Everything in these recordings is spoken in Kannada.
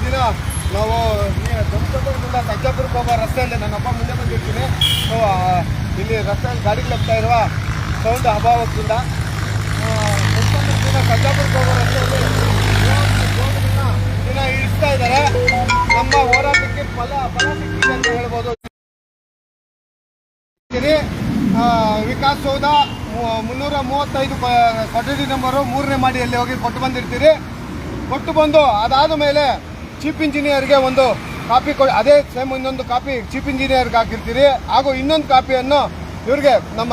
ದಿನ ನಾವು ದೊಡ್ಡದಿಂದ ಸಜ್ಜಾಪುರಕ್ಕೆ ಹೋಗೋ ರಸ್ತೆಯಲ್ಲಿ ನನ್ನಪ್ಪ ಮುಂದೆ ಬಂದಿರ್ತೀನಿ. ಸೊ ಇಲ್ಲಿ ರಸ್ತೆಯಲ್ಲಿ ಗಾಡಿಗಳು ಹೋಗ್ತಾ ಇರುವ ಸೌಂಡ್ ಅಭಾವದಿಂದ ಸಜ್ಜಾಪುರಕ್ಕೆ ಹೋಗೋ ರಸ್ತೆಯಲ್ಲಿ ದಿನ ಇಳಿಸ್ತಾ ಇದ್ದಾರೆ. ನಮ್ಮ ಹೋರಾಟಕ್ಕೆ ಫಲ ಸಿಕ್ಕಿದೆ ಅಂತ ಹೇಳ್ಬೋದು. ವಿಕಾಸ್ ಸೌಧ 335 ಕೊಠಡಿ ನಂಬರು 3ನೇ ಮಾಡಿಯಲ್ಲಿ ಹೋಗಿ ಕೊಟ್ಟು ಬಂದಿರ್ತೀರಿ. ಕೊಟ್ಟು ಬಂದು ಅದಾದ ಮೇಲೆ ಚೀಫ್ ಇಂಜಿನಿಯರ್ಗೆ ಒಂದು ಕಾಪಿ ಅದೇ ಸೇಮ್ ಇನ್ನೊಂದು ಕಾಪಿ ಚೀಫ್ ಇಂಜಿನಿಯರ್ಗೆ ಹಾಕಿರ್ತೀರಿ. ಹಾಗೂ ಇನ್ನೊಂದು ಕಾಪಿಯನ್ನು ಇವ್ರಿಗೆ ನಮ್ಮ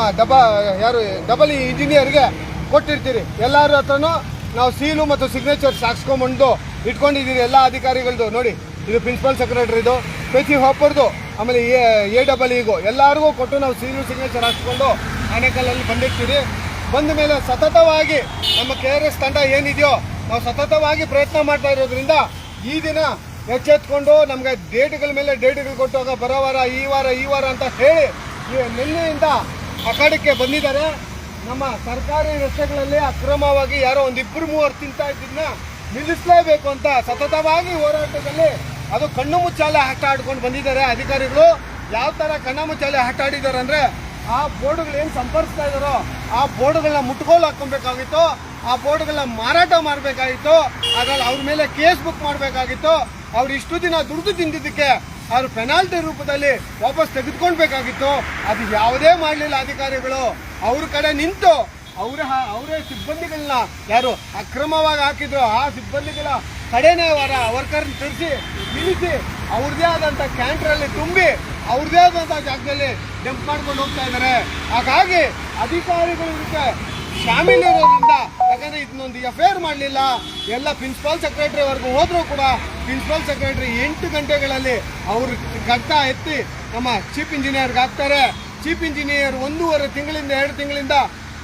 ಡಬಲ್ ಇಂಜಿನಿಯರ್ಗೆ ಕೊಟ್ಟಿರ್ತೀರಿ. ಎಲ್ಲರ ಹತ್ರನೂ ನಾವು ಸೀಲು ಮತ್ತು ಸಿಗ್ನೇಚರ್ ಹಾಕ್ಸ್ಕೊಂಡ್ಬಂದು ಇಟ್ಕೊಂಡಿದ್ದೀರಿ ಎಲ್ಲ ಅಧಿಕಾರಿಗಳದ್ದು. ನೋಡಿ, ಇದು ಪ್ರಿನ್ಸಿಪಲ್ ಸೆಕ್ರೆಟರಿದು, ಪ್ರತಿ ಒಬ್ಬರದು, ಆಮೇಲೆ AEEಗೂ ಎಲ್ಲರಿಗೂ ಕೊಟ್ಟು ನಾವು ಸೀಲು ಸಿಗ್ನೇಚರ್ ಹಾಕ್ಸ್ಕೊಂಡು ಆನೇಕಲ್ಲಲ್ಲಿ ಬಂದಿರ್ತೀರಿ. ಬಂದ ಮೇಲೆ ಸತತವಾಗಿ ನಮ್ಮ KRS ತಂಡ ಏನಿದೆಯೋ ನಾವು ಸತತವಾಗಿ ಪ್ರಯತ್ನ ಮಾಡ್ತಾ ಇರೋದ್ರಿಂದ ಈ ದಿನ ಎಚ್ಚೆತ್ಕೊಂಡು ನಮಗೆ ಡೇಟ್ಗಳ ಮೇಲೆ ಡೇಟ್ಗಳು ಕೊಟ್ಟಾಗ ಬರೋ ವಾರ ಈ ವಾರ ಅಂತ ಹೇಳಿ ನಿನ್ನೆಯಿಂದ ಅಖಾಡಕ್ಕೆ ಬಂದಿದ್ದಾರೆ. ನಮ್ಮ ಸರ್ಕಾರಿ ರಸ್ತೆಗಳಲ್ಲಿ ಅಕ್ರಮವಾಗಿ ಯಾರೋ ಒಂದು 2-3 ತಿಂತಾ ಇದ್ದನ್ನ ನಿಲ್ಲಿಸಲೇಬೇಕು ಅಂತ ಸತತವಾಗಿ ಹೋರಾಟದಲ್ಲಿ ಅದು ಕಣ್ಣು ಮುಚ್ಚಾಲೆ ಆಟ ಆಡ್ಕೊಂಡು ಬಂದಿದ್ದಾರೆ ಅಧಿಕಾರಿಗಳು. ಯಾವ ಥರ ಕಣ್ಣು ಮುಚ್ಚಾಲೆ ಆಟ ಆಡಿದ್ದಾರೆ ಅಂದರೆ, ಆ ಬೋರ್ಡ್ಗಳು ಏನು ಸಂಪರ್ಕಿಸ್ತಾ ಇದ್ದಾರೋ ಆ ಬೋರ್ಡ್ಗಳನ್ನ ಮುಟ್ಗೋಲು ಹಾಕ್ಕೊಬೇಕಾಗಿತ್ತು, ಆ ಬೋರ್ಡ್ಗಳನ್ನ ಮಾರಾಟ ಮಾಡಬೇಕಾಗಿತ್ತು, ಅದ್ರಲ್ಲಿ ಅವ್ರ ಮೇಲೆ ಕೇಸ್ ಬುಕ್ ಮಾಡಬೇಕಾಗಿತ್ತು. ಅವ್ರು ಇಷ್ಟು ದಿನ ದುಡ್ದು ತಿಂದಿದ್ದಕ್ಕೆ ಅವ್ರು ಪೆನಾಲ್ಟಿ ರೂಪದಲ್ಲಿ ವಾಪಸ್ ತೆಗೆದುಕೊಳ್ಬೇಕಾಗಿತ್ತು. ಅದು ಯಾವುದೇ ಮಾಡಲಿಲ್ಲ ಅಧಿಕಾರಿಗಳು. ಅವ್ರ ಕಡೆ ನಿಂತು ಅವರೇ ಸಿಬ್ಬಂದಿಗಳನ್ನ ಯಾರು ಅಕ್ರಮವಾಗಿ ಹಾಕಿದ್ರು ಆ ಸಿಬ್ಬಂದಿಗಳ ಕಡೆನೇ ವರ್ಕರ್ನ ತರಿಸಿ ನಿಲ್ಲಿಸಿ ಅವ್ರದೇ ಆದಂಥ ಕ್ಯಾಂಟ್ರಲ್ಲಿ ತುಂಬಿ ಅವ್ರದೇ ಆದಂಥ ಜಾಗದಲ್ಲಿ ಡಂಪ್ ಮಾಡ್ಕೊಂಡು ಹೋಗ್ತಾ ಇದ್ದಾರೆ. ಹಾಗಾಗಿ ಅಧಿಕಾರಿಗಳು ಇದಕ್ಕೆ ಶಾಮೀಲಿರೋದ್ರಿಂದ, ಯಾಕಂದ್ರೆ ಇದನ್ನೊಂದು FIR ಮಾಡಲಿಲ್ಲ. ಎಲ್ಲ ಪ್ರಿನ್ಸಿಪಾಲ್ ಸೆಕ್ರೆಟರಿವರೆಗೂ ಹೋದ್ರೂ ಕೂಡ ಪ್ರಿನ್ಸಿಪಾಲ್ ಸೆಕ್ರೆಟರಿ 8 ಗಂಟೆಗಳಲ್ಲಿ ಅವರು ಗಡ್ಡ ಎತ್ತಿ ನಮ್ಮ ಚೀಫ್ ಇಂಜಿನಿಯರ್ಗೆ ಹಾಕ್ತಾರೆ. ಚೀಫ್ ಇಂಜಿನಿಯರ್ 1.5 ತಿಂಗಳಿಂದ 2 ತಿಂಗಳಿಂದ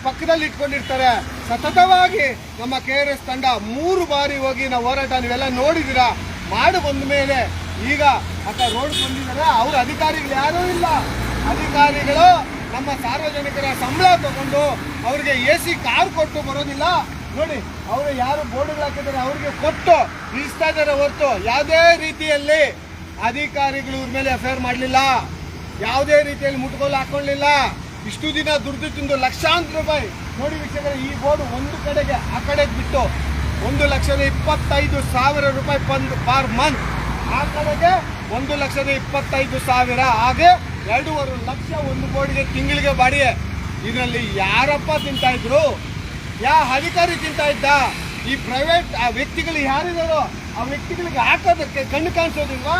ಪಕ್ಕದಲ್ಲಿ ಇಟ್ಕೊಂಡಿರ್ತಾರೆ. ಸತತವಾಗಿ ನಮ್ಮ KRS ತಂಡ 3 ಬಾರಿ ಹೋಗಿ ನಾವು ಹೋರಾಟ ನೀವೆಲ್ಲ ನೋಡಿದ್ದೀರಾ ಮಾಡಿ ಬಂದ ಮೇಲೆ ಈಗ ರೋಡ್ ಬಂದಿದ್ದಾರೆ. ಅವ್ರ ಅಧಿಕಾರಿಗಳು ಯಾರೂ ಇಲ್ಲ. ಅಧಿಕಾರಿಗಳು ನಮ್ಮ ಸಾರ್ವಜನಿಕರ ಸಂಬಳ ತಗೊಂಡು ಅವ್ರಿಗೆ AC ಕಾರ್ ಕೊಟ್ಟು ಬರೋದಿಲ್ಲ. ನೋಡಿ, ಅವರು ಯಾರು ಬೋರ್ಡ್ಗಳು ಹಾಕಿದ್ದಾರೆ ಅವ್ರಿಗೆ ಕೊಟ್ಟು ಇಳಿಸ್ತಾ ಇದ್ದಾರೆ ಹೊರತು ಯಾವುದೇ ರೀತಿಯಲ್ಲಿ ಅಧಿಕಾರಿಗಳು ಇವ್ರ ಮೇಲೆ FIR ಮಾಡಲಿಲ್ಲ. ಯಾವುದೇ ರೀತಿಯಲ್ಲಿ ಮುಟ್ಗೋಲು ಹಾಕೊಳ್ಳಿಲ್ಲ. ಇಷ್ಟು ದಿನ ದುಡ್ದು ತಿಂದು ಲಕ್ಷಾಂತರ ರೂಪಾಯಿ. ನೋಡಿ ವೀಕ್ಷಕರೇ, ಈ ಬೋರ್ಡ್ ಒಂದು ಕಡೆಗೆ ಆ ಕಡೆಗೆ ಬಿಟ್ಟು 1,25,000 ರೂಪಾಯಿ ಪರ್ ಮಂತ್, ಆ ಕಡೆಗೆ 1,25,000, ಹಾಗೆ 2.5 ಲಕ್ಷ ಒಂದು ಬೋರ್ಡ್ಗೆ ತಿಂಗಳಿಗೆ ಬಾಡಿಗೆ. ಇದರಲ್ಲಿ ಯಾರಪ್ಪ ತಿಂತಾ ಇದ್ರು? ಯಾವ ಅಧಿಕಾರಿ ತಿಂತಾ ಇದ್ದ? ಈ ಪ್ರೈವೇಟ್ ಆ ವ್ಯಕ್ತಿಗಳು ಯಾರಿದಾರೋ ಆ ವ್ಯಕ್ತಿಗಳಿಗೆ ಹಾಕೋದಕ್ಕೆ ಕಣ್ಣು ಕಾಣಿಸೋದಿಲ್ವಾ?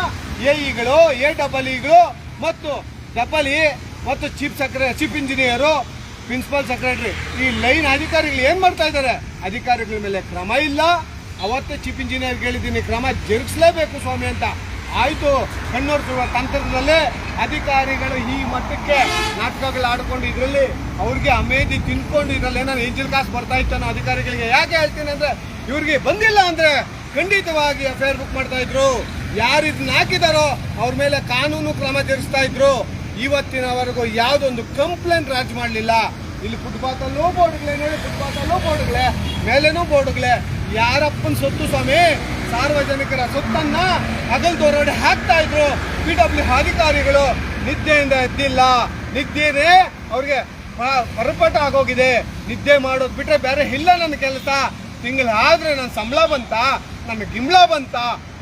AEಗಳು, AEEಗಳು ಮತ್ತು ಡಬಲ್ ಮತ್ತು ಚೀಫ್ ಇಂಜಿನಿಯರು, ಪ್ರಿನ್ಸಿಪಲ್ ಸೆಕ್ರೆಟರಿ, ಈ ಲೈನ್ ಅಧಿಕಾರಿಗಳು ಏನು ಮಾಡ್ತಾ ಇದ್ದಾರೆ? ಅಧಿಕಾರಿಗಳ ಮೇಲೆ ಕ್ರಮ ಇಲ್ಲ. ಅವತ್ತೇ ಚೀಫ್ ಇಂಜಿನಿಯರ್ಗೆ ಹೇಳಿದ್ದೀನಿ, ಕ್ರಮ ಜರುಗಿಸಲೇಬೇಕು ಸ್ವಾಮಿ ಅಂತ. ಆಯಿತು, ಕಣ್ಣೋರ್ಸುವ ತಂತ್ರದಲ್ಲೇ ಅಧಿಕಾರಿಗಳು ಈ ಮಟ್ಟಕ್ಕೆ ನಾಟಕಗಳು ಆಡ್ಕೊಂಡು ಇದರಲ್ಲಿ ಅವ್ರಿಗೆ ಅಮೇದಿ ತಿನ್ಕೊಂಡು ಇದರಲ್ಲಿ ಏನಾದ್ರು ಎಂಜಿಲ್ ಕಾಸು ಬರ್ತಾ ಇತ್ತಾನೋ ಅಧಿಕಾರಿಗಳಿಗೆ. ಯಾಕೆ ಹೇಳ್ತೀನಿ ಅಂದರೆ, ಇವ್ರಿಗೆ ಬಂದಿಲ್ಲ ಅಂದರೆ ಖಂಡಿತವಾಗಿ FIR ಬುಕ್ ಮಾಡ್ತಾ ಇದ್ರು. ಯಾರು ಇದನ್ನ ಹಾಕಿದಾರೋ ಅವ್ರ ಮೇಲೆ ಕಾನೂನು ಕ್ರಮ ಜರುಗಿಸ್ತಾ ಇದ್ರು. ಇವತ್ತಿನವರೆಗೂ ಯಾವುದೊಂದು ಕಂಪ್ಲೇಂಟ್ ರಾಜ್ ಮಾಡಲಿಲ್ಲ. ಇಲ್ಲಿ ಫುಟ್ಪಾತಲ್ಲೂ ಬೋರ್ಡ್ಗಳೇ, ನೋಡಿ ಫುಟ್ಪಾತಲ್ಲೂ ಬೋರ್ಡ್ಗಳೇ, ಮೇಲೇನೂ ಬೋರ್ಡ್ಗಳೇ. ಯಾರಪ್ಪನ ಸೊತ್ತು ಸ್ವಾಮಿ? ಸಾರ್ವಜನಿಕರ ಸೊತ್ತನ್ನ ಹಗಲ್ದೋರಡೆ ಹಾಕ್ತಾ ಇದ್ರು PW ಅಧಿಕಾರಿಗಳು. ನಿದ್ದೆಯಿಂದ ಎದ್ದಿಲ್ಲ. ನಿದ್ದೆನೇ ಅವ್ರಿಗೆ ಹೊರಪಟ ಆಗೋಗಿದೆ. ನಿದ್ದೆ ಮಾಡೋದು ಬಿಟ್ರೆ ಬೇರೆ ಇಲ್ಲ ನನ್ನ ಕೆಲಸ. ತಿಂಗಳಾದ್ರೆ ನನ್ನ ಸಂಬಳ ಬಂತ, ನನ್ನ ಗಿಂಬಳ ಬಂತ,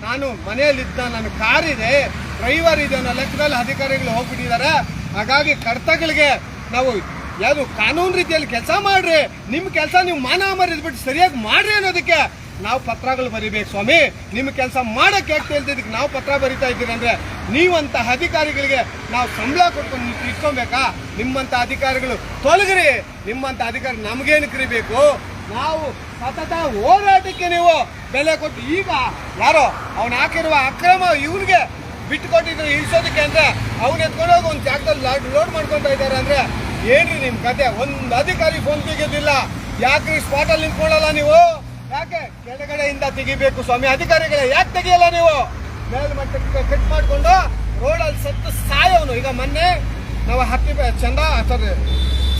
ನಾನು ಮನೆಯಲ್ಲಿದ್ದ, ನನ್ನ ಕಾರಿದೆ, ಡ್ರೈವರ್ ಇದೆ ಅನ್ನೋ ಲೆಕ್ಕದಲ್ಲಿ ಅಧಿಕಾರಿಗಳು ಹೋಗ್ಬಿಟ್ಟಿದ್ದಾರೆ. ಹಾಗಾಗಿ ಕರ್ತಗಳಿಗೆ ನಾವು ಯಾವುದು ಕಾನೂನು ರೀತಿಯಲ್ಲಿ ಕೆಲಸ ಮಾಡ್ರಿ. ನಿಮ್ಮ ಕೆಲಸ ನೀವು ಮಾನ ಮರಿದ್ಬಿಟ್ಟು ಸರಿಯಾಗಿ ಮಾಡ್ರಿ ಅನ್ನೋದಕ್ಕೆ ನಾವು ಪತ್ರಗಳು ಬರಿಬೇಕು ಸ್ವಾಮಿ. ನಿಮ್ಮ ಕೆಲಸ ಮಾಡೋಕ್ಕೆ ಯಾಕೆ ಹೇಳ್ತಿದ್ದಕ್ಕೆ ನಾವು ಪತ್ರ ಬರಿತಾ ಇದ್ದೀರಿ ಅಂದರೆ, ನೀವಂತ ಅಧಿಕಾರಿಗಳಿಗೆ ನಾವು ಸಂಬಳ ಕೊಟ್ಕೊಂಡು ಇಟ್ಕೊಬೇಕಾ? ನಿಮ್ಮಂಥ ಅಧಿಕಾರಿಗಳು ತೊಲಗ್ರಿ. ನಿಮ್ಮಂಥ ಅಧಿಕಾರಿ ನಮಗೇನಕ್ಕೆ ಬೇಕು? ನಾವು ಸತತ ಹೋರಾಟಕ್ಕೆ ನೀವು ಬೆಲೆ ಕೊಟ್ಟು, ಈಗ ಯಾರೋ ಅವನು ಹಾಕಿರುವ ಅಕ್ರಮ ಇವನಿಗೆ ಬಿಟ್ಟುಕೊಟ್ಟಿದ್ರು ಇಳಿಸೋದಕ್ಕೆ ಅಂದರೆ ಅವ್ನು ಎತ್ಕೊಂಡೋಗಿ ಒಂದು ಜಾಗದಲ್ಲಿ ಲೋಡ್ ಮಾಡ್ಕೊತಾ ಇದ್ದಾರೆ ಅಂದರೆ ಏನ್ರಿ ನಿಮ್ಮ ಕತೆ? ಒಂದು ಅಧಿಕಾರಿ ಫೋನ್ ತೆಗೆಯೋದಿಲ್ಲ. ಯಾಕ್ರಿ ಸ್ಪಾಟಲ್ಲಿ ನಿಂತ್ಕೊಳ್ಳಲ್ಲ ನೀವು? ಯಾಕೆ ಕೆಳಗಡೆಯಿಂದ ತೆಗಿಬೇಕು ಸ್ವಾಮಿ? ಅಧಿಕಾರಿಗಳೇ ಯಾಕೆ ತೆಗಿಯಲ್ಲ ನೀವು? ಮೇಲ್ಮಟ್ಟಕ್ಕೆ ಕಟ್ ಮಾಡಿಕೊಂಡು ರೋಡಲ್ಲಿ ಸತ್ತು ಸಾಯೋನು. ಈಗ ಮೊನ್ನೆ ನಾವು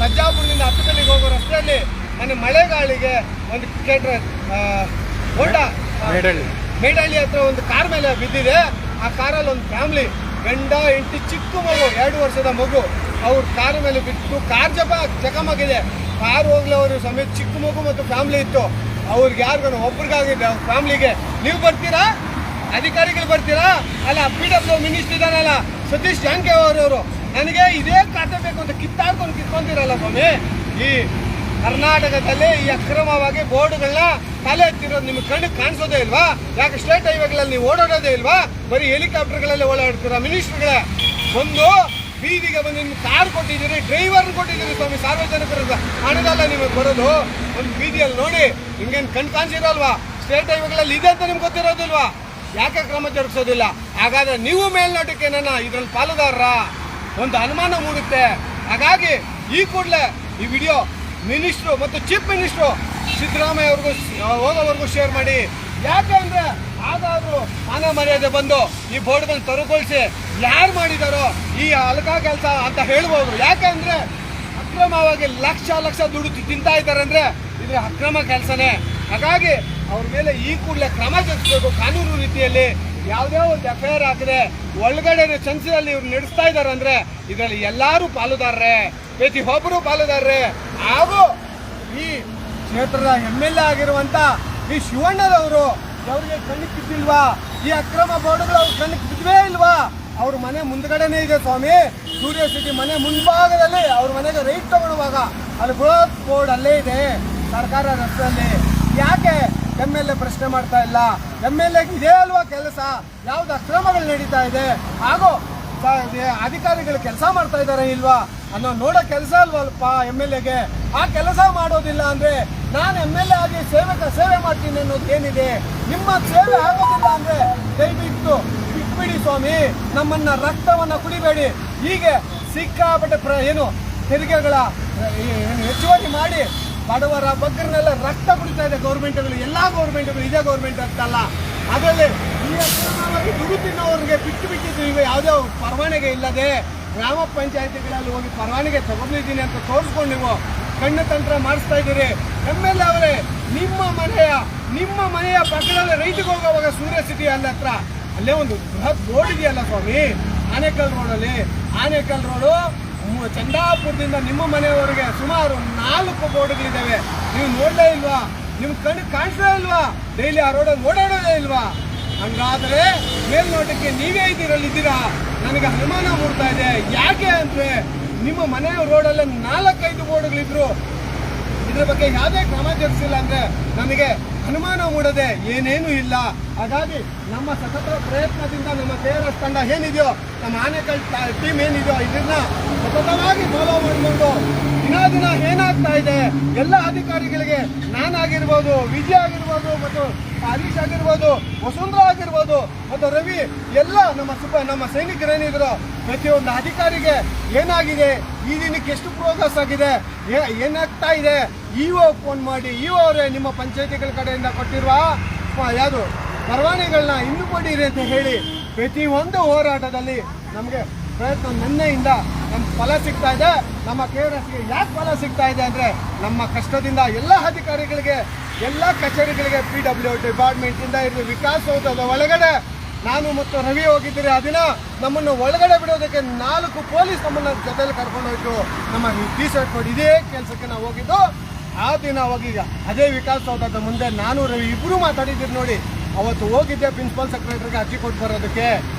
ಸಜ್ಜಾಪುರದಿಂದ ಹತ್ತಿರಲ್ಲಿಗೆ ಹೋಗೋ ರಸ್ತೆಯಲ್ಲಿ ಮೊನ್ನೆ ಮಳೆಗಾಳಿಗೆ ಒಂದು ಹೋಂಡಾ ಮೇಡಹಳ್ಳಿ ಹತ್ರ ಒಂದು ಕಾರ್ ಮೇಲೆ ಬಿದ್ದಿದೆ. ಆ ಕಾರಲ್ಲಿ ಒಂದು ಫ್ಯಾಮ್ಲಿ ಗಂಡ ಹೆಂಡತಿ ಚಿಕ್ಕ ಮಗು 2 ವರ್ಷದ ಮಗು ಅವ್ರ ಕಾರ್ ಮೇಲೆ ಬಿಟ್ಟು ಕಾರ್ ಜಖಮಾಗಿದೆ. ಕಾರ್ ಹೋಗ್ಲವರು ಸಮೇತ ಚಿಕ್ಕ ಮಗು ಮತ್ತು ಫ್ಯಾಮ್ಲಿ ಇತ್ತು. ಅವ್ರಿಗೆ ಯಾರಿಗೂ ಒಬ್ರಿಗಾಗಿದೆ ಅವ್ರ ಫ್ಯಾಮ್ಲಿಗೆ. ನೀವು ಬರ್ತೀರಾ? ಅಧಿಕಾರಿಗಳು ಬರ್ತೀರಾ? ಅಲ್ಲ PW ಮಿನಿಸ್ಟರ್ ಇದ್ದಾನಲ್ಲ ಸತೀಶ್ ಜಾರಕಿಹೊಳಿ ಅವರು, ನನಗೆ ಇದೇ ಖಾತೆ ಬೇಕು ಅಂತ ಕಿತ್ಕೊಂತೀರಲ್ಲ ಸ್ವಾಮಿ. ಈ ಕರ್ನಾಟಕದಲ್ಲಿ ಈ ಅಕ್ರಮವಾಗಿ ಬೋರ್ಡ್ಗಳನ್ನ ತಲೆ ಎತ್ತಿರೋದು ನಿಮ್ಗೆ ಕಣ್ಣಿಗೆ ಕಾಣಿಸೋದೇ ಇಲ್ವಾ? ಯಾಕೆ ಸ್ಟೇಟ್ ಹೈವೇಗಳಲ್ಲಿ ನೀವು ಓಡಾಡೋದೇ ಇಲ್ವಾ? ಬರೀ ಹೆಲಿಕಾಪ್ಟರ್ಗಳಲ್ಲಿ ಓಡಾಡ್ತೀರಾ ಮಿನಿಸ್ಟ್ರುಗಳೇ. ಒಂದು ಬೀದಿಗೆ ಬಂದು ನಿಮ್ಗೆ ಕಾರ್ ಕೊಟ್ಟಿದ್ದೀರಿ, ಡ್ರೈವರ್ನ ಕೊಟ್ಟಿದ್ದೀರಿ ಸ್ವಾಮಿ. ಸಾರ್ವಜನಿಕರ ಹಣದಲ್ಲ ನಿಮಗೆ ಬರೋದು. ಒಂದು ಬೀದಿಯಲ್ಲಿ ನೋಡಿ ನಿಮ್ಗೇನು ಕಣ್ ಕಾಣಿಸಿರಲ್ವಾ? ಸ್ಟೇಟ್ ಹೈವೇಗಳಲ್ಲಿ ಇದೆ ಅಂತ ನಿಮ್ಗೆ ಗೊತ್ತಿರೋದಿಲ್ವಾ? ಯಾಕೆ ಕ್ರಮ ಜರುಗಿಸೋದಿಲ್ಲ? ಹಾಗಾದ್ರೆ ನೀವು ಮೇಲ್ನೋಟಕ್ಕೆ ಇದ್ರಲ್ಲಿ ಪಾಲುದಾರರ ಒಂದು ಅನುಮಾನ ಮೂಡುತ್ತೆ. ಹಾಗಾಗಿ ಈ ಕೂಡಲೇ ಈ ವಿಡಿಯೋ ಮಿನಿಸ್ಟ್ರು ಮತ್ತು ಚೀಫ್ ಮಿನಿಸ್ಟ್ರು ಸಿದ್ದರಾಮಯ್ಯ ಅವ್ರಿಗೂ ಹೋಗೋವರೆಗೂ ಶೇರ್ ಮಾಡಿ. ಯಾಕೆ ಅಂದರೆ ಹಾಗಾದರೂ ಮಾನ ಮರ್ಯಾದೆ ಬಂದು ಈ ಬೋರ್ಡ್ಗಳನ್ನ ತೆರವುಗೊಳಿಸಿ ಯಾರು ಮಾಡಿದಾರೋ ಈ ಅಲ್ಕ ಕೆಲಸ ಅಂತ ಹೇಳ್ಬೋದು. ಯಾಕೆ ಅಂದರೆ ಅಕ್ರಮವಾಗಿ ಲಕ್ಷ ದುಡ್ಡು ತಿಂತಾ ಇದ್ದಾರೆ ಅಂದರೆ ಇದು ಅಕ್ರಮ ಕೆಲಸನೇ. ಹಾಗಾಗಿ ಅವ್ರ ಮೇಲೆ ಈ ಕೂಡಲೇ ಕ್ರಮ ಜರುಗಿಸಬೇಕು ಕಾನೂನು ರೀತಿಯಲ್ಲಿ. ಯಾವುದೇ ಒಂದು FIR ಹಾಕಿದೆ ಒಳಗಡೆ ಸಂಸದಲ್ಲಿ ಇವ್ರು ನಡೆಸ್ತಾ ಇದ್ದಾರೆ ಅಂದರೆ ಇದರಲ್ಲಿ ಎಲ್ಲರೂ ಪಾಲುದಾರರೇ, ಪ್ರತಿಯೊಬ್ಬರು ಪಾಲುದಾರರೇ. ಹಾಗೂ ಈ ಕ್ಷೇತ್ರದ MLA ಆಗಿರುವಂಥ ಈ ಶಿವಣ್ಣರವರು ಅವ್ರಿಗೆ ಕಣ್ಣಿಗೆ ಬಿದ್ದಿಲ್ವಾ? ಈ ಅಕ್ರಮ ಬೋರ್ಡ್ಗಳು ಅವ್ರ ಕಣ್ಣಿಗೆ ಬಿದ್ದವೇ ಇಲ್ವಾ? ಅವ್ರ ಮನೆ ಮುಂದ್ಗಡೆನೇ ಇದೆ ಸ್ವಾಮಿ. ಸೂರ್ಯ ಸಿಟಿ ಮನೆ ಮುಂಭಾಗದಲ್ಲಿ ಅವ್ರ ಮನೆಗೆ ರೈಟ್ ತಗೊಳ್ಳುವಾಗ ಅಲ್ಲಿ ಬೃಹತ್ ಬೋರ್ಡ್ ಅಲ್ಲೇ ಇದೆ ಸರ್ಕಾರ ರಸ್ತೆಯಲ್ಲಿ. ಯಾಕೆ MLA ಪ್ರಶ್ನೆ ಮಾಡ್ತಾ ಇಲ್ಲ? MLA ಇದೇ ಅಲ್ವಾ ಕೆಲಸ? ಯಾವ್ದು ಅಕ್ರಮಗಳು ನಡೀತಾ ಇದೆ ಹಾಗೂ ಅಧಿಕಾರಿಗಳು ಕೆಲಸ ಮಾಡ್ತಾ ಇದ್ದಾರೆ ಇಲ್ವಾ ಅನ್ನೋ ನೋಡೋ ಕೆಲಸ ಅಲ್ವಲ್ಪ MLAಗೆ. ಆ ಕೆಲಸ ಮಾಡೋದಿಲ್ಲ ಅಂದ್ರೆ ನಾನು MLA ಆಗಿ ಸೇವೆ ಮಾಡ್ತೀನಿ ಅನ್ನೋದು ಏನಿದೆ? ನಿಮ್ಮ ಸೇವೆ ಆಗೋದಿಲ್ಲ ಅಂದ್ರೆ ದಯವಿಟ್ಟು ಬಿಟ್ಬಿಡಿ ಸ್ವಾಮಿ. ನಮ್ಮನ್ನ ರಕ್ತವನ್ನ ಕುಡಿಬೇಡಿ. ಹೀಗೆ ಸಿಕ್ಕಾಪಟ್ಟೆ ತೆರಿಗೆಗಳ ಹೆಚ್ಚುವರಿ ಮಾಡಿ ಬಡವರ ಬಗ್ಗರನ್ನೆಲ್ಲ ರಕ್ತ ಕುಡಿತಾ ಇದೆ ಗೌರ್ಮೆಂಟ್ಗಳು. ಎಲ್ಲ ಗೌರ್ಮೆಂಟ್ಗಳು ಇದೇ ಗೌರ್ಮೆಂಟ್ ಅಂತಲ್ಲ. ಅದರಲ್ಲಿ ಈ ಅಕ್ರಮವಾಗಿ ದುಡ್ಡು ತಿನ್ನೋರಿಗೆ ಬಿಟ್ಟಿದ್ದು ಇವೆ ಯಾವುದೇ ಪರವಾನಗಿ ಇಲ್ಲದೆ ಗ್ರಾಮ ಪಂಚಾಯತಿಗಳಲ್ಲಿ ಹೋಗಿ ಪರವಾನಗಿ ತಗೊಂಡಿದ್ದೀನಿ ಅಂತ ತೋರಿಸ್ಕೊಂಡು ನೀವು ಕಣ್ಣು ತಂತ್ರ ಮಾಡಿಸ್ತಾ ಇದ್ದೀರಿ. MLA ಅವರೇ, ನಿಮ್ಮ ಮನೆಯ ಪಕ್ಕದಲ್ಲಿ ರೈತಿಗೆ ಹೋಗುವಾಗ ಸೂರ್ಯ ಸಿಟಿ ಅಲ್ಲಿ ಹತ್ರ ಅಲ್ಲೇ ಒಂದು ಬೃಹತ್ ರೋಡ್ ಇದೆಯಲ್ಲ ಸ್ವಾಮಿ, ಆನೇಕಲ್ ರೋಡಲ್ಲಿ. ಆನೇಕಲ್ ರೋಡು ಚಂದಾಪುರದಿಂದ ನಿಮ್ಮ ಮನೆಯವರೆಗೆ ಸುಮಾರು 4 ಬೋರ್ಡ್ಗಳಿದ್ದಾವೆ. ನೀವು ನೋಡಲೇ ಇಲ್ವಾ? ನಿಮ್ಗೆ ಕಣ್ಣಿಗೆ ಕಾಣಿಸಲೇ ಇಲ್ವಾ? ಡೈಲಿ ಆ ರೋಡಲ್ಲಿ ಓಡಾಡೋದೇ ಇಲ್ವಾ? ಹಂಗಾದ್ರೆ ಮೇಲ್ನೋಟಕ್ಕೆ ನೀವೇ ಇದ್ದೀರಾ? ನನಗೆ ಅನುಮಾನ ಮೂಡ್ತಾ ಇದೆ. ಯಾಕೆ ಅಂದ್ರೆ ನಿಮ್ಮ ಮನೆ ರೋಡಲ್ಲೇ 4-5 ಬೋರ್ಡ್ಗಳಿದ್ರು. ಇದ್ರ ಬಗ್ಗೆ ಯಾವುದೇ ಕ್ರಮ ಜರುಗಿಸಿಲ್ಲ ಅಂದ್ರೆ ನನಗೆ ಅನುಮಾನ ಮೂಡದೆ ಏನೇನೂ ಇಲ್ಲ. ಹಾಗಾಗಿ ನಮ್ಮ ಸತತ ಪ್ರಯತ್ನದಿಂದ ನಮ್ಮ KRS ತಂಡ ಏನಿದೆಯೋ, ನಮ್ಮ ಆನೇಕಲ್ ಟೀಮ್ ಏನಿದೆಯೋ ಇದನ್ನ ಸತತವಾಗಿ ಫಾಲೋ ಮಾಡಿಕೊಂಡು ದಿನ ಏನಾಗ್ತಾ ಇದೆ ಎಲ್ಲ ಅಧಿಕಾರಿಗಳಿಗೆ, ನಾನಾಗಿರ್ಬೋದು, ವಿಜಯ್ ಆಗಿರ್ಬೋದು, ಮತ್ತು ಹರೀಶ್ ಆಗಿರ್ಬೋದು, ವಸುಂಧರಾ ಆಗಿರ್ಬೋದು, ಮತ್ತು ರವಿ, ಎಲ್ಲ ನಮ್ಮ ಸೈನಿಕರೇನಿದ್ರು ಪ್ರತಿಯೊಂದು ಅಧಿಕಾರಿಗೆ ಏನಾಗಿದೆ, ಈ ದಿನಕ್ಕೆ ಎಷ್ಟು ಪ್ರೋಗ್ರೆಸ್ ಆಗಿದೆ, ಏನಾಗ್ತಾ ಇದೆ, EO ಫೋನ್ ಮಾಡಿ EO ಅವರೇ ನಿಮ್ಮ ಪಂಚಾಯತಿಗಳ ಕಡೆಯಿಂದ ಕೊಟ್ಟಿರುವ ಯಾವುದು ಪರವಾನಗಿಗಳನ್ನ ಇನ್ನೂ ಕೊಡಿರಿ ಅಂತ ಹೇಳಿ ಪ್ರತಿಯೊಂದು ಹೋರಾಟದಲ್ಲಿ ನಮಗೆ ಪ್ರಯತ್ನ ನಿನ್ನೆಯಿಂದ ನಮ್ಗೆ ಫಲ ಸಿಗ್ತಾ ಇದೆ. ನಮ್ಮ KRSಗೆ ಯಾಕೆ ಫಲ ಸಿಗ್ತಾ ಇದೆ ಅಂದರೆ ನಮ್ಮ ಕಷ್ಟದಿಂದ ಎಲ್ಲ ಅಧಿಕಾರಿಗಳಿಗೆ, ಎಲ್ಲ ಕಚೇರಿಗಳಿಗೆ PW ಡಿಪಾರ್ಟ್ಮೆಂಟಿಂದ ಇರುವ ವಿಕಾಸಸೌಧದ ಒಳಗಡೆ ನಾನು ಮತ್ತು ರವಿ ಹೋಗಿದ್ದೀರಿ. ಆ ದಿನ ನಮ್ಮನ್ನು ಒಳಗಡೆ ಬಿಡೋದಕ್ಕೆ 4 ಪೊಲೀಸ್ ನಮ್ಮನ್ನು ಜೊತೆಯಲ್ಲಿ ಕರ್ಕೊಂಡು ಹೋಯ್ತು. ನಮ್ಮ T-ಶರ್ಟ್ ಕೊಡಿ, ಇದೇ ಕೆಲಸಕ್ಕೆ ನಾವು ಹೋಗಿದ್ದು. ಆ ದಿನ ಹೋಗಿದ್ದ ಅದೇ ವಿಕಾಸಸೌಧದ ಮುಂದೆ ನಾನು ರವಿ ಇಬ್ಬರು ಮಾತಾಡಿದ್ದೀರಿ ನೋಡಿ. ಅವತ್ತು ಹೋಗಿದ್ದೆ ಪ್ರಿನ್ಸಿಪಲ್ ಸೆಕ್ರೆಟರಿಗೆ ಅರ್ಜಿ ಕೊಟ್ಟು ಬರೋದಕ್ಕೆ.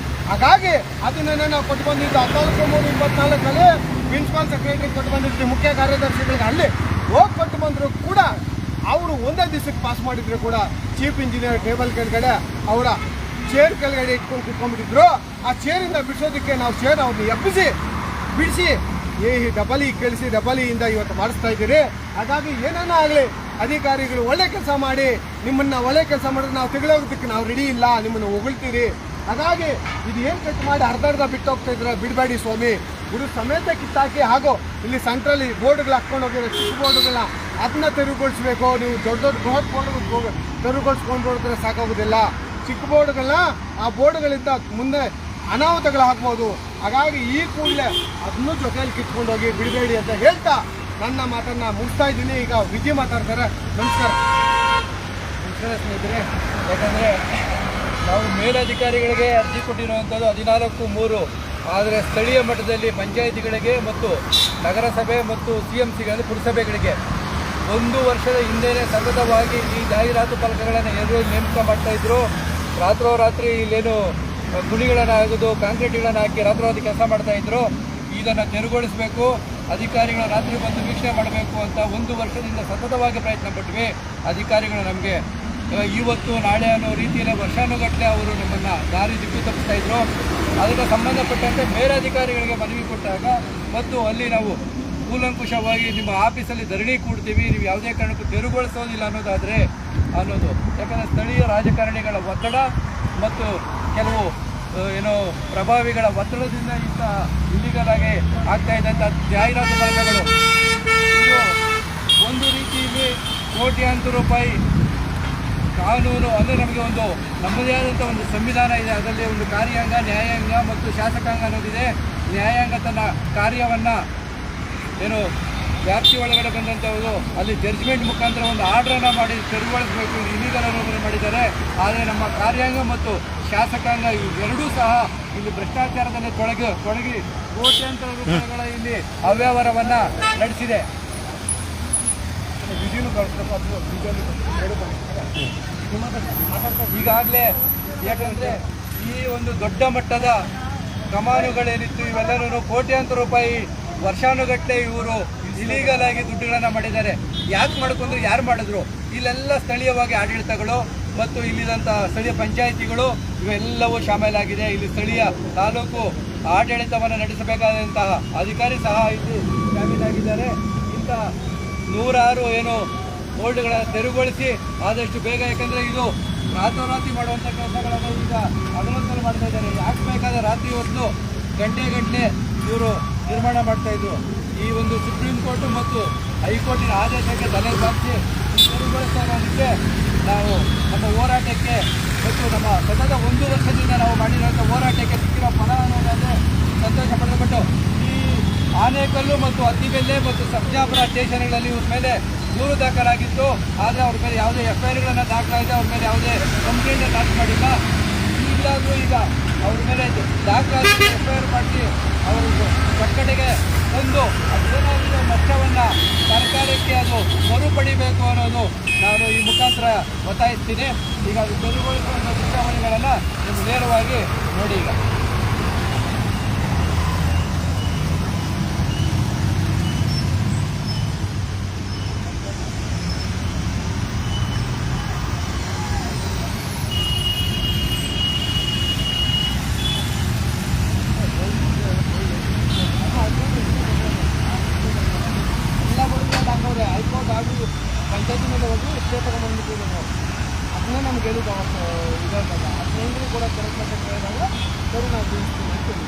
ಹಾಗಾಗಿ ಅದನ್ನೇ ನಾವು ಕೊಟ್ಟು ಬಂದಿದ್ದು 19/3/24 ಪ್ರಿನ್ಸಿಪಾಲ್ ಸೆಕ್ರೆಟರಿ ಕೊಟ್ಟು ಬಂದಿದ್ವಿ, ಮುಖ್ಯ ಕಾರ್ಯದರ್ಶಿಗಳಿಗೆ. ಅಲ್ಲಿ ಹೋಗಿ ಕೊಟ್ಟು ಬಂದರೂ ಕೂಡ ಅವರು ಒಂದೇ ದಿವಸಕ್ಕೆ ಪಾಸ್ ಮಾಡಿದ್ರು ಕೂಡ ಚೀಫ್ ಇಂಜಿನಿಯರ್ ಟೇಬಲ್ ಕೆಳಗಡೆ ಅವರ ಚೇರ್ ಕೆಳಗಡೆ ಇಟ್ಕೊಂಡು ಕುತ್ಕೊಂಡ್ಬಿಟ್ಟಿದ್ರು. ಆ ಚೇರಿಂದ ಬಿಡಿಸೋದಕ್ಕೆ ನಾವು ಚೇರ್ ಅವ್ರನ್ನ ಎಬ್ಬಿಸಿ ಬಿಡಿಸಿ ಡಬಲಿಯಿಂದ ಇವತ್ತು ಮಾಡಿಸ್ತಾ ಇದ್ದೀರಿ. ಹಾಗಾಗಿ ಏನನ್ನ ಆಗಲಿ ಅಧಿಕಾರಿಗಳು ಒಳ್ಳೆ ಕೆಲಸ ಮಾಡಿ ನಿಮ್ಮನ್ನು ಒಳ್ಳೆ ಕೆಲಸ ಮಾಡಿದ್ರೆ ನಾವು ತೆಗೆದೋಗೋದಕ್ಕೆ ನಾವು ರೆಡಿ ಇಲ್ಲ, ನಿಮ್ಮನ್ನು ಹೊಗಳ್ತೀರಿ. ಹಾಗಾಗಿ ಇದು ಏನು ಕಟ್ ಮಾಡಿ ಅರ್ಧ ಬಿಟ್ಟು ಹೋಗ್ತಾ ಇದ್ರೆ ಬಿಡಬೇಡಿ ಸ್ವಾಮಿ. ಗುರು ಸಮೇತ ಕಿತ್ತಾಕಿ ಹಾಗೂ ಇಲ್ಲಿ ಸೆಂಟ್ರಲ್ಲಿ ಬೋರ್ಡ್ಗಳು ಹಾಕ್ಕೊಂಡು ಹೋಗಿರೋ ಚಿಕ್ಕ ಬೋರ್ಡ್ಗಳನ್ನ ಅದನ್ನ ತೆರವುಗೊಳಿಸ್ಬೇಕು. ನೀವು ದೊಡ್ಡ ಬೃಹತ್ ಬೋರ್ಡ್ ತೆರವುಗೊಳಿಸ್ಕೊಂಡು ಹೋದ್ರೆ ಸಾಕಾಗೋದಿಲ್ಲ. ಚಿಕ್ಕ ಬೋರ್ಡ್ಗಳನ್ನ ಆ ಬೋರ್ಡ್ಗಳಿಂದ ಮುಂದೆ ಅನಾಹುತಗಳು ಆಗ್ಬೋದು. ಹಾಗಾಗಿ ಈ ಕೂಡಲೇ ಅದನ್ನು ಜೊತೆಯಲ್ಲಿ ಕಿತ್ಕೊಂಡು ಹೋಗಿ ಬಿಡಬೇಡಿ ಅಂತ ಹೇಳ್ತಾ ನನ್ನ ಮಾತನ್ನು ಮುಗಿಸ್ತಾ ಇದ್ದೀನಿ. ಈಗ ವಿಜಯ್ ಮಾತಾಡ್ತಾರೆ. ನಮಸ್ಕಾರ ಸ್ನೇಹಿತರೆ. ಯಾಕಂದರೆ ಮೇಲಧಿಕಾರಿಗಳಿಗೆ ಅರ್ಜಿ ಕೊಟ್ಟಿರುವಂಥದ್ದು 14/3. ಆದರೆ ಸ್ಥಳೀಯ ಮಟ್ಟದಲ್ಲಿ ಪಂಚಾಯಿತಿಗಳಿಗೆ ಮತ್ತು ನಗರಸಭೆ ಮತ್ತು CMCಗಳಿಗೆ ಪುರಸಭೆಗಳಿಗೆ 1 ವರ್ಷದ ಹಿಂದೆಯೇ ಸತತವಾಗಿ ಈ ಜಾಹೀರಾತು ಫಲಕಗಳನ್ನು ಎಲ್ಲರೂ ನೇಮಕ ಮಾಡ್ತಾಯಿದ್ರು. ರಾತ್ರೋರಾತ್ರಿ ಇಲ್ಲೇನು ಗುಳಿಗಳನ್ನು ಹಾಕೋದು, ಕಾಂಕ್ರೀಟ್ಗಳನ್ನು ಹಾಕಿ ರಾತ್ರೋರಾತ್ರಿ ಕೆಲಸ ಮಾಡ್ತಾಯಿದ್ರು. ಇದನ್ನು ತೆರವುಗೊಳಿಸಬೇಕು, ಅಧಿಕಾರಿಗಳು ರಾತ್ರಿ ಬಂದು ವೀಕ್ಷಣೆ ಮಾಡಬೇಕು ಅಂತ 1 ವರ್ಷದಿಂದ ಸತತವಾಗಿ ಪ್ರಯತ್ನ ಪಟ್ವಿ. ಅಧಿಕಾರಿಗಳು ನಮಗೆ ಇವತ್ತು ನಾಳೆ ಅನ್ನೋ ರೀತಿಯಲ್ಲಿ ವರ್ಷಾನುಗಟ್ಟಲೆ ಅವರು ನಮ್ಮನ್ನು ದಾರಿ ದಿಕ್ಕು ತಪ್ಪಿಸ್ತಾಯಿದ್ರು. ಅದಕ್ಕೆ ಸಂಬಂಧಪಟ್ಟಂತೆ ಮೇಲಧಿಕಾರಿಗಳಿಗೆ ಮನವಿ ಕೊಟ್ಟಾಗ ಮತ್ತು ಅಲ್ಲಿ ನಾವು ಕೂಲಂಕುಷವಾಗಿ ನಿಮ್ಮ ಆಫೀಸಲ್ಲಿ ಧರಣಿ ಕೂಡ್ತೀವಿ, ನೀವು ಯಾವುದೇ ಕಾರಣಕ್ಕೂ ತೆರವುಗೊಳಿಸೋದಿಲ್ಲ ಅನ್ನೋದು ಯಾಕಂದರೆ ಸ್ಥಳೀಯ ರಾಜಕಾರಣಿಗಳ ಒತ್ತಡ ಮತ್ತು ಕೆಲವು ಪ್ರಭಾವಿಗಳ ಒತ್ತಡದಿಂದ ಇಂಥ ಇಲ್ಲಿಗಲ್ ಆಗಿ ಆಗ್ತಾ ಇದ್ದಂಥ ಜಾಹೀರಾತು ಫಲಕಗಳು ಒಂದು ರೀತಿಯಲ್ಲಿ ಕೋಟ್ಯಾಂತರ ರೂಪಾಯಿ ಕಾನೂನು ಅಂದರೆ ನಮಗೆ ನಮ್ಮದೇ ಆದಂಥ ಒಂದು ಸಂವಿಧಾನ ಇದೆ. ಅದರಲ್ಲಿ ಒಂದು ಕಾರ್ಯಾಂಗ, ನ್ಯಾಯಾಂಗ ಮತ್ತು ಶಾಸಕಾಂಗ ಅನ್ನೋದಿದೆ. ನ್ಯಾಯಾಂಗ ತನ್ನ ಕಾರ್ಯವನ್ನು ವ್ಯಾಪ್ತಿ ಒಳಗಡೆ ಬಂದಂಥವರು ಅಲ್ಲಿ ಜಡ್ಜ್ಮೆಂಟ್ ಮುಖಾಂತರ ಒಂದು ಆರ್ಡ್ರನ್ನು ಮಾಡಿ ತೆರವುಗೊಳಿಸಬೇಕು, ಇಲ್ಲಿಗಲ್ ಅನ್ನೋದನ್ನು ಮಾಡಿದ್ದಾರೆ. ಆದರೆ ನಮ್ಮ ಕಾರ್ಯಾಂಗ ಮತ್ತು ಶಾಸಕಾಂಗ ಇವೆರಡೂ ಸಹ ಇಲ್ಲಿ ಭ್ರಷ್ಟಾಚಾರದಲ್ಲಿ ತೊಡಗಿ ಕೋಟ್ಯಾಂತರ ರೂಪಾಯಿಗಳ ಇಲ್ಲಿ ಅವ್ಯವಹಾರವನ್ನು ನಡೆಸಿದೆ. ಈಗಾಗಲೇ ಯಾಕಂದರೆ ಈ ಒಂದು ದೊಡ್ಡ ಮಟ್ಟದ ಕಮಾನುಗಳೇನಿತ್ತು ಇವೆಲ್ಲರೂ ಕೋಟ್ಯಾಂತರ ರೂಪಾಯಿ ವರ್ಷಾನುಗಟ್ಟಲೆ ಇವರು ಇಲೀಗಲ್ ಆಗಿ ದುಡ್ಡುಗಳನ್ನು ಮಾಡಿದ್ದಾರೆ. ಯಾಕೆ ಮಾಡ್ಕೊಂಡ್ರು, ಯಾರು ಮಾಡಿದ್ರು? ಇಲ್ಲೆಲ್ಲ ಸ್ಥಳೀಯವಾಗಿ ಆಡಳಿತಗಳು ಮತ್ತು ಇಲ್ಲಿದಂಥ ಸ್ಥಳೀಯ ಪಂಚಾಯಿತಿಗಳು ಇವೆಲ್ಲವೂ ಶಾಮೀಲಾಗಿದೆ. ಇಲ್ಲಿ ಸ್ಥಳೀಯ ತಾಲೂಕು ಆಡಳಿತವನ್ನು ನಡೆಸಬೇಕಾದಂತಹ ಅಧಿಕಾರಿ ಸಹ ಇಲ್ಲಿ ಶಾಮೀಲಾಗಿದ್ದಾರೆ. ಇಂಥ 106 ಬೋರ್ಡ್ಗಳನ್ನು ತೆರವುಗೊಳಿಸಿ ಆದಷ್ಟು ಬೇಗ, ಯಾಕಂದರೆ ಇದು ರಾತ್ರೋರಾತ್ರಿ ಮಾಡುವಂಥ ಕೆಲಸಗಳನ್ನು ಈಗ ಹಗಲೊತ್ತಲ್ಲಿ ಮಾಡ್ತಾ ಇದ್ದಾರೆ. ಯಾಕೆ ಬೇಕಾದ ರಾತ್ರಿ ಹೊತ್ತು ಗಂಟೆ ಇವರು ನಿರ್ಮಾಣ ಮಾಡ್ತಾಯಿದ್ರು. ಈ ಒಂದು ಸುಪ್ರೀಂ ಕೋರ್ಟು ಮತ್ತು ಹೈಕೋರ್ಟಿನ ಆದೇಶಕ್ಕೆ ತಲೆ ಬಾಚಿ ತೆರವುಗೊಳಿಸ್ತಾ ಇರೋದಕ್ಕೆ ನಾವು ನಮ್ಮ ಹೋರಾಟಕ್ಕೆ ಮತ್ತು ನಮ್ಮ ಸತತ 1 ವರ್ಷದಿಂದ ನಾವು ಮಾಡಿರುವಂಥ ಹೋರಾಟಕ್ಕೆ ಸಿಕ್ಕಿರೋ ಫಲ ಅನ್ನೋದಾದರೆ ಸಂತೋಷ ಪಡಲ್ಪಟ್ಟು ಈ ಆನೇಕಲ್ಲು ಮತ್ತು ಅತ್ತಿಬೆಲೆ ಮತ್ತು ಸರ್ಜಾಪುರ ಸ್ಟೇಷನ್ಗಳಲ್ಲಿ ಇವ್ರ ಮೇಲೆ ದೂರು ದಾಖಲಾಗಿತ್ತು. ಆದರೆ ಅವ್ರ ಮೇಲೆ ಯಾವುದೇ FIRಗಳನ್ನು ದಾಖಲಾಗಿದೆ, ಅವ್ರ ಮೇಲೆ ಯಾವುದೇ ಕಂಪ್ಲೇಂಟನ್ನು ದಾಖಲು ಮಾಡಿಲ್ಲ. ಈಗಲಾದರೂ ಈಗ ಅವ್ರ ಮೇಲೆ ದಾಖಲಾಗಿ FIR ಮಾಡಿ ಅವರು ಕಟ್ಟಡೆಗೆ ತಂದು ಅದೇನಾದರೂ ನಷ್ಟವನ್ನು ಸರ್ಕಾರಕ್ಕೆ ಅದು ಮರುಪಡಿಬೇಕು ಅನ್ನೋದು ನಾನು ಈ ಮುಖಾಂತರ ಒತ್ತಾಯಿಸ್ತೀನಿ. ಈಗ ಅದು ತೆರವುಗೊಳಿಸುವಂಥ ದೃಶ್ಯಾವಳಿಗಳನ್ನು ನೀವು ನೇರವಾಗಿ ನೋಡಿ. ಈಗ ಹೈಕೋರ್ಟ್ ಆಗಿ ಪಂಚಾಯತಿ ಮೇಲೆ ಹೋಗಿ ಸ್ಟೇ ತಗೊಂಡ್ಬಂದ್ಬಿಟ್ಟಿದ್ದೀವಿ ನಾವು. ಅದನ್ನೇ ನಮ್ಗೆ ಹೇಳಿದ್ದು ಅವತ್ತು ಇದಾಗ ಹದಿನೈದು ಕೂಡ ಕರೆಕ್ಟ್ ಅಂತ ಕೇಳಿದಾಗ ಸರಿ ನಾವು ತಿಳಿಸ್ತೀವಿ ಅಂತೀವಿ.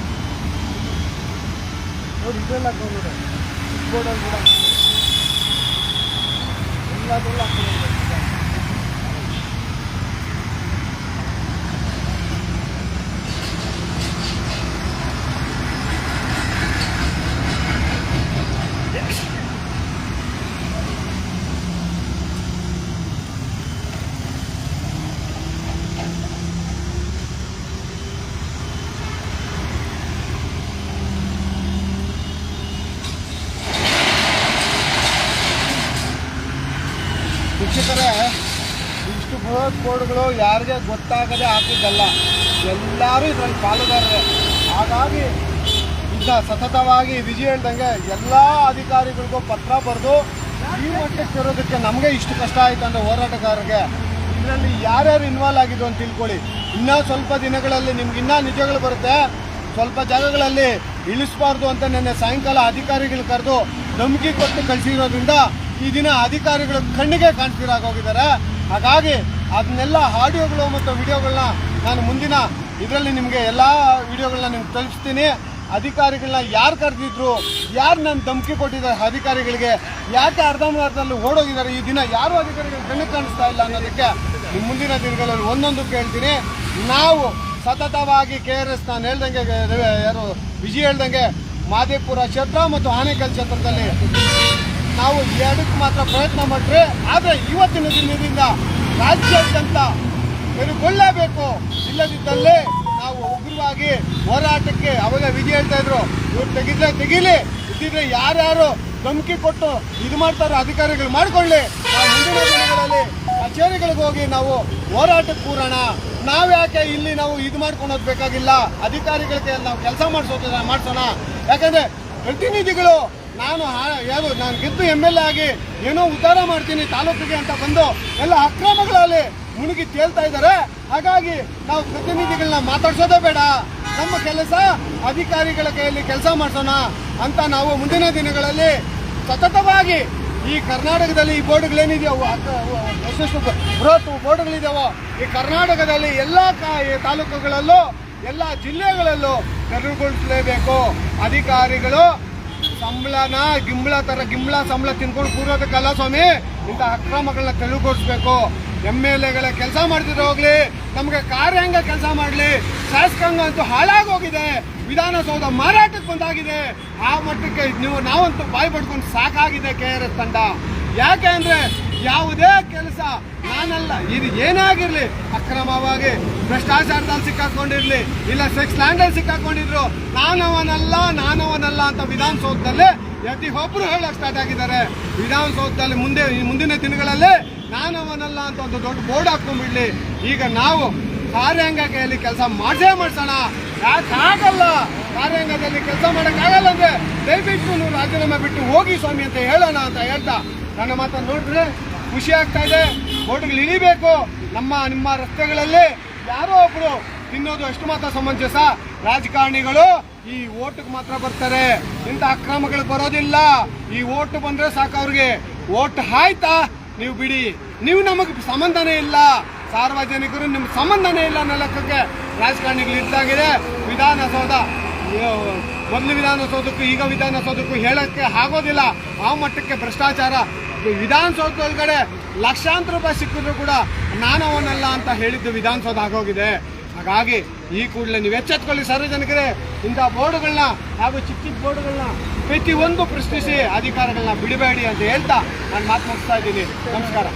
ನೋಡಿ ಇದೆಲ್ಲ ಹಾಕೊಂಡಿದೆ, ಬೋರ್ಡಲ್ಲಿ ಕೂಡ ಎಲ್ಲದೆಲ್ಲ ಹಾಕೊಂಡಿದೆ. ಶಿಕ್ಷಕರೇ, ಇಷ್ಟು ಬೃಹತ್ ಬೋರ್ಡ್ಗಳು ಯಾರಿಗೆ ಗೊತ್ತಾಗದೆ ಹಾಕಿದ್ದಲ್ಲ, ಎಲ್ಲರೂ ಇದರಲ್ಲಿ ಪಾಲುದಾರರೇ. ಹಾಗಾಗಿ ಈಗ ಸತತವಾಗಿ ವಿಜಿ ಹೇಳ್ದಂಗೆ ಎಲ್ಲ ಅಧಿಕಾರಿಗಳಿಗೂ ಪತ್ರ ಬರೆದು ಈ ಮಟ್ಟಕ್ಕೆ ಇರೋದಕ್ಕೆ ನಮಗೆ ಇಷ್ಟು ಕಷ್ಟ ಆಯಿತು ಅಂದರೆ ಹೋರಾಟಗಾರರಿಗೆ ಇದರಲ್ಲಿ ಯಾರ್ಯಾರು ಇನ್ವಾಲ್ವ್ ಆಗಿದ್ದು ಅಂತ ತಿಳ್ಕೊಳ್ಳಿ. ಇನ್ನೂ ಸ್ವಲ್ಪ ದಿನಗಳಲ್ಲಿ ನಿಮ್ಗೆ ಇನ್ನೂ ನಿಜಗಳು ಬರುತ್ತೆ. ಸ್ವಲ್ಪ ಜಾಗಗಳಲ್ಲಿ ಇಳಿಸಬಾರ್ದು ಅಂತ ನಿನ್ನೆ ಸಾಯಂಕಾಲ ಅಧಿಕಾರಿಗಳು ಕರೆದು ಧಮಕಿ ಕೊಟ್ಟು ಕಳಿಸಿರೋದ್ರಿಂದ ಈ ದಿನ ಅಧಿಕಾರಿಗಳು ಕಣ್ಣಿಗೆ ಕಾಣ್ತಿರಾಗೋಗಿದ್ದಾರೆ. ಹಾಗಾಗಿ ಅದನ್ನೆಲ್ಲ ಆಡಿಯೋಗಳು ಮತ್ತು ವಿಡಿಯೋಗಳನ್ನ ನಾನು ಮುಂದಿನ ಇದರಲ್ಲಿ ನಿಮಗೆ ಎಲ್ಲ ವಿಡಿಯೋಗಳನ್ನ ನಿಮ್ಗೆ ತಲುಪಿಸ್ತೀನಿ. ಅಧಿಕಾರಿಗಳನ್ನ ಯಾರು ಕರೆದಿದ್ರು, ಯಾರು ನಾನು ಧಮಕಿ ಕೊಟ್ಟಿದ್ದಾರೆ ಅಧಿಕಾರಿಗಳಿಗೆ, ಯಾಕೆ ಅರ್ಧಂಬರ್ಧದಲ್ಲಿ ಓಡೋಗಿದ್ದಾರೆ, ಈ ದಿನ ಯಾರು ಅಧಿಕಾರಿಗಳು ಕಣ್ಣಿಗೆ ಕಾಣಿಸ್ತಾ ಇಲ್ಲ ಅನ್ನೋದಕ್ಕೆ ನಿಮ್ಮ ಮುಂದಿನ ದಿನಗಳಲ್ಲಿ ಒಂದೊಂದು ಕೇಳ್ತೀನಿ. ನಾವು ಸತತವಾಗಿ KRS ನಾನು ಹೇಳ್ದಂಗೆ ಯಾರು ವಿಜಿ ಹೇಳ್ದಂಗೆ ಮಾದೇಪುರ ಕ್ಷೇತ್ರ ಮತ್ತು ಆನೇಕಲ್ ಕ್ಷೇತ್ರದಲ್ಲಿ ನಾವು ಎರಡಕ್ಕೆ ಮಾತ್ರ ಪ್ರಯತ್ನ ಮಾಡಿದ್ರೆ, ಆದರೆ ಇವತ್ತಿನ ದಿನದಿಂದ ರಾಜ್ಯಾದ್ಯಂತ ತೆರವುಗೊಳ್ಳಲೇಬೇಕು. ಇಲ್ಲದಿದ್ದಲ್ಲಿ ಅವಾಗ ವಿಧಿ ಹೇಳ್ತಾ ಇದ್ರು, ಇವ್ರು ತೆಗಿದ್ರೆ ತೆಗೀಲಿ, ಇದ್ದಿದ್ರೆ ಯಾರ್ಯಾರು ಧಮಕಿ ಕೊಟ್ಟು ಇದು ಮಾಡ್ತಾರೋ ಅಧಿಕಾರಿಗಳು ಮಾಡ್ಕೊಳ್ಳಿ, ನಾವು ಮುಂದಿನ ದಿನಗಳಲ್ಲಿ ಕಚೇರಿಗಳಿಗೆ ಹೋಗಿ ನಾವು ಹೋರಾಟಕ್ಕೆ ಕೂರೋಣ. ನಾವ್ಯಾಕೆ ಇಲ್ಲಿ ನಾವು ಇದು ಮಾಡ್ಕೊಂಡು ಹೋಗ್ಬೇಕಾಗಿಲ್ಲ, ಅಧಿಕಾರಿಗಳಿಗೆ ನಾವು ಕೆಲಸ ಮಾಡಿಸೋಣ. ಯಾಕಂದ್ರೆ ಪ್ರತಿನಿಧಿಗಳು ನಾನು ಗೆದ್ದು MLA ಆಗಿ ಏನೋ ಉದ್ಧಾರ ಮಾಡ್ತೀನಿ ತಾಲೂಕಿಗೆ ಅಂತ ಬಂದು ಎಲ್ಲ ಅಕ್ರಮಗಳಲ್ಲಿ ಮುಳುಗಿ ತೇಲ್ತಾ ಇದ್ದಾರೆ. ಹಾಗಾಗಿ ನಾವು ಪ್ರತಿನಿಧಿಗಳನ್ನ ಮಾತಾಡ್ಸೋದೇ ಬೇಡ, ನಮ್ಮ ಕೆಲಸ ಅಧಿಕಾರಿಗಳ ಕೈಯಲ್ಲಿ ಕೆಲಸ ಮಾಡಿಸೋಣ ಅಂತ ನಾವು ಮುಂದಿನ ದಿನಗಳಲ್ಲಿ ಸತತವಾಗಿ ಈ ಕರ್ನಾಟಕದಲ್ಲಿ ಈ ಬೋರ್ಡ್ಗಳೇನಿದೆಯೋ ಎಷ್ಟೆಷ್ಟು ಬೃಹತ್ ಬೋರ್ಡ್ಗಳಿದಾವೋ ಈ ಕರ್ನಾಟಕದಲ್ಲಿ ಎಲ್ಲ ತಾಲೂಕುಗಳಲ್ಲೂ ಎಲ್ಲ ಜಿಲ್ಲೆಗಳಲ್ಲೂ ತೆರವುಗೊಳಿಸಲೇಬೇಕು. ಅಧಿಕಾರಿಗಳು ಸಂಬಳನ ಗಿಂಬಳ ಸಂಬಳ ತಿನ್ಕೊಂಡು ಕೂರೋದಕ್ಕಲ್ಲ ಸ್ವಾಮಿ, ಇಂಥ ಅಕ್ರಮಗಳನ್ನ ತೆರವುಗೊಳಿಸ್ಬೇಕು. MLAಗಳ ಕೆಲಸ ಮಾಡ್ತಿದ್ರೆ ಹೋಗ್ಲಿ, ನಮಗೆ ಕಾರ್ಯಾಂಗ ಕೆಲಸ ಮಾಡಲಿ. ಶಾಸಕಾಂಗ ಅಂತೂ ಹಾಳಾಗೋಗಿದೆ, ವಿಧಾನಸೌಧ ಮಾರಾಟಕ್ಕೆ ಬಂದಾಗಿದೆ. ಆ ಮಟ್ಟಕ್ಕೆ ನಾವಂತೂ ಬಾಯಿ ಪಡ್ಕೊಂಡು ಸಾಕಾಗಿದೆ KRS ತಂಡ. ಯಾಕೆ ಅಂದ್ರೆ ಯಾವುದೇ ಕೆಲಸ ನಾನಲ್ಲ, ಇದು ಏನಾಗಿರ್ಲಿ, ಅಕ್ರಮವಾಗಿ ಭ್ರಷ್ಟಾಚಾರದಲ್ಲಿ ಸಿಕ್ಕಾಕೊಂಡಿರ್ಲಿ, ಇಲ್ಲ ಸೆಕ್ಸ್ ಲ್ಯಾಂಡಲ್ಲಿ ಸಿಕ್ಕಾಕೊಂಡಿದ್ರು, ನಾನವನಲ್ಲ ಅಂತ ವಿಧಾನಸೌಧದಲ್ಲಿ ಪ್ರತಿಯೊಬ್ಬರು ಹೇಳಕ್ ಸ್ಟಾರ್ಟ್ ಆಗಿದ್ದಾರೆ. ವಿಧಾನಸೌಧದಲ್ಲಿ ಮುಂದಿನ ದಿನಗಳಲ್ಲಿ ನಾನವನಲ್ಲ ಅಂತ ಒಂದು ದೊಡ್ಡ ಬೋರ್ಡ್ ಹಾಕೊಂಡ್ಬಿಡ್ಲಿ. ಈಗ ನಾವು ಕಾರ್ಯಾಂಗ ಕೈಯಲ್ಲಿ ಕೆಲಸ ಮಾಡಿಸೋಣ. ಯಾಕಾಗಲ್ಲ, ಕಾರ್ಯಾಂಗದಲ್ಲಿ ಕೆಲಸ ಮಾಡೋಕ್ಕಾಗಲ್ಲ ಅಂದ್ರೆ ದಯವಿಟ್ಟು ನೀವು ರಾಜೀನಾಮೆ ಬಿಟ್ಟು ಹೋಗಿ ಸ್ವಾಮಿ ಅಂತ ಹೇಳೋಣ ಅಂತ ಹೇಳ್ತಾ ನನ್ನ ಮಾತನ್ನು ನೋಡಿದ್ರೆ ಖುಷಿ ಆಗ್ತಾ ಇದೆ. ಬೋರ್ಡ್ಗಳು ಇಳಿಬೇಕು. ನಿಮ್ಮ ರಸ್ತೆಗಳಲ್ಲಿ ಯಾರೋ ಒಬ್ರು ತಿನ್ನೋದು ಎಷ್ಟು ಮಾತ್ರ ಸಮಂಜಸ. ರಾಜಕಾರಣಿಗಳು ಈ ಓಟಿಗೆ ಮಾತ್ರ ಬರ್ತಾರೆ, ಇಂಥ ಅಕ್ರಮಗಳು ಬರೋದಿಲ್ಲ. ಈ ಓಟು ಬಂದ್ರೆ ಸಾಕು ಅವ್ರಿಗೆ. ಓಟ್ ಆಯ್ತಾ ನೀವು ಬಿಡಿ, ನೀವು ನಮಗೆ ಸಂಬಂಧನೇ ಇಲ್ಲ, ಸಾರ್ವಜನಿಕರು ನಿಮ್ಗೆ ಸಂಬಂಧನೇ ಇಲ್ಲ ಅನ್ನೋ ಲೆಕ್ಕಕ್ಕೆ ರಾಜಕಾರಣಿಗಳು ಇದ್ದಾಗಿದೆ. ವಿಧಾನಸೌಧ ಮೊದಲು ವಿಧಾನಸೌಧಕ್ಕೂ ಈಗ ವಿಧಾನಸೌಧಕ್ಕೂ ಹೇಳಕ್ಕೆ ಆಗೋದಿಲ್ಲ. ಆ ಮಟ್ಟಕ್ಕೆ ಭ್ರಷ್ಟಾಚಾರ. ವಿಧಾನಸೌಧ ಒಳಗಡೆ ಲಕ್ಷಾಂತರ ರೂಪಾಯಿ ಸಿಕ್ಕಿದ್ರು ಕೂಡ ನಾನವನಲ್ಲ ಅಂತ ಹೇಳಿದ್ದು ವಿಧಾನಸೌಧ ಆಗೋಗಿದೆ. ಹಾಗಾಗಿ ಈ ಕೂಡಲೇ ನೀವು ಎಚ್ಚೆತ್ಕೊಳ್ಳಿ ಸಾರ್ವಜನಿಕರೇ. ಇಂಥ ಬೋರ್ಡ್ಗಳನ್ನ ಹಾಗೂ ಚಿಕ್ಕ ಬೋರ್ಡ್ಗಳನ್ನ ಪ್ರತಿಯೊಂದು ಪ್ರಶ್ನಿಸಿ ಅಧಿಕಾರಿಗಳನ್ನ ಬಿಡಬೇಡಿ ಅಂತ ಹೇಳ್ತಾ ನಾನು ಮಾತು ಮುಗಿಸ್ತಾ ಇದ್ದೀನಿ. ನಮಸ್ಕಾರ.